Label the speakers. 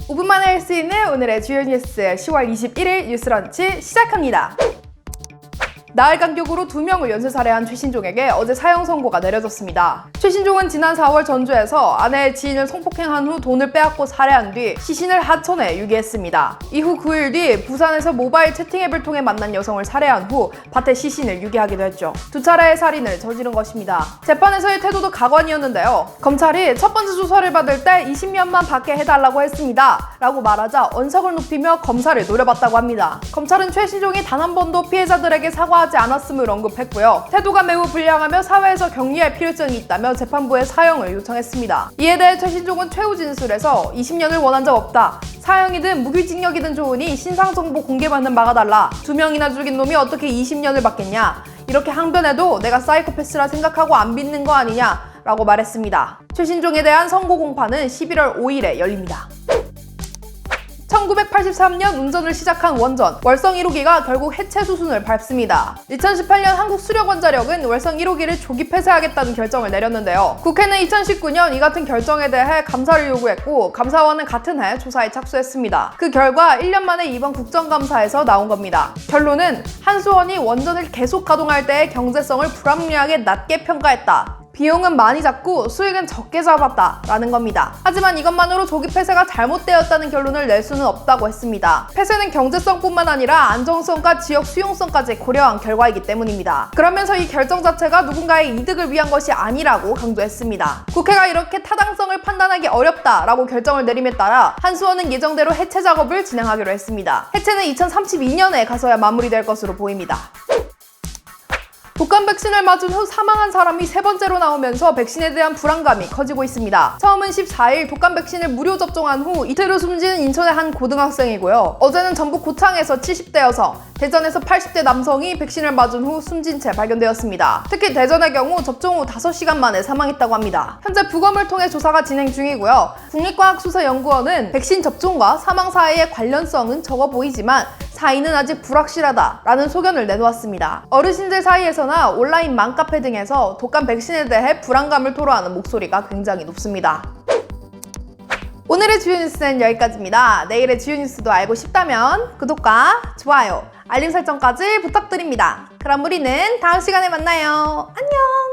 Speaker 1: 5분 만에 할 수 있는 오늘의 주요 뉴스 10월 21일 뉴스런치 시작합니다. 나흘 간격으로 2명을 연쇄 살해한 최신종에게 어제 사형 선고가 내려졌습니다. 최신종은 지난 4월 전주에서 아내의 지인을 성폭행한 후 돈을 빼앗고 살해한 뒤 시신을 하천에 유기했습니다. 이후 9일 뒤 부산에서 모바일 채팅 앱을 통해 만난 여성을 살해한 후 밭에 시신을 유기하기도 했죠. 2차례의 살인을 저지른 것입니다. 재판에서의 태도도 가관이었는데요. 검찰이 첫 번째 조사를 받을 때 20년만 받게 해달라고 했습니다 라고 말하자 언성을 높이며 검사를 노려봤다고 합니다. 검찰은 최신종이 단 한 번도 피해자들에게 사과하지 않았음을 언급했고요. 태도가 매우 불량하며 사회에서 격리할 필요성이 있다며 재판부에 사형을 요청했습니다. 이에 대해 최신종은 최후 진술에서 20년을 원한 적 없다. 사형이든 무기징역이든 좋으니 신상정보 공개받는 막아달라. 2명이나 죽인 놈이 어떻게 20년을 받겠냐. 이렇게 항변해도 내가 사이코패스라 생각하고 안 믿는 거 아니냐 라고 말했습니다. 최신종에 대한 선고 공판은 11월 5일에 열립니다. 1983년 운전을 시작한 원전, 월성 1호기가 결국 해체 수순을 밟습니다. 2018년 한국수력원자력은 월성 1호기를 조기 폐쇄하겠다는 결정을 내렸는데요. 국회는 2019년 이 같은 결정에 대해 감사를 요구했고 감사원은 같은 해 조사에 착수했습니다. 그 결과 1년 만에 이번 국정감사에서 나온 겁니다. 결론은 한수원이 원전을 계속 가동할 때의 경제성을 불합리하게 낮게 평가했다. 비용은 많이 잡고 수익은 적게 잡았다 라는 겁니다. 하지만 이것만으로 조기 폐쇄가 잘못되었다는 결론을 낼 수는 없다고 했습니다. 폐쇄는 경제성뿐만 아니라 안정성과 지역 수용성까지 고려한 결과이기 때문입니다. 그러면서 이 결정 자체가 누군가의 이득을 위한 것이 아니라고 강조했습니다. 국회가 이렇게 타당성을 판단하기 어렵다라고 결정을 내림에 따라 한수원은 예정대로 해체 작업을 진행하기로 했습니다. 해체는 2032년에 가서야 마무리될 것으로 보입니다. 독감 백신을 맞은 후 사망한 사람이 3번째로 나오면서 백신에 대한 불안감이 커지고 있습니다. 처음은 14일 독감 백신을 무료 접종한 후 이틀 후 숨진 인천의 한 고등학생이고요. 어제는 전북 고창에서 70대 여성, 대전에서 80대 남성이 백신을 맞은 후 숨진 채 발견되었습니다. 특히 대전의 경우 접종 후 5시간 만에 사망했다고 합니다. 현재 부검을 통해 조사가 진행 중이고요. 국립과학수사연구원은 백신 접종과 사망 사이의 관련성은 적어 보이지만 사인은 아직 불확실하다라는 소견을 내놓았습니다. 어르신들 사이에서나 온라인 맘카페 등에서 독감 백신에 대해 불안감을 토로하는 목소리가 굉장히 높습니다. 오늘의 주요 뉴스는 여기까지입니다. 내일의 주요 뉴스도 알고 싶다면 구독과 좋아요, 알림 설정까지 부탁드립니다. 그럼 우리는 다음 시간에 만나요. 안녕!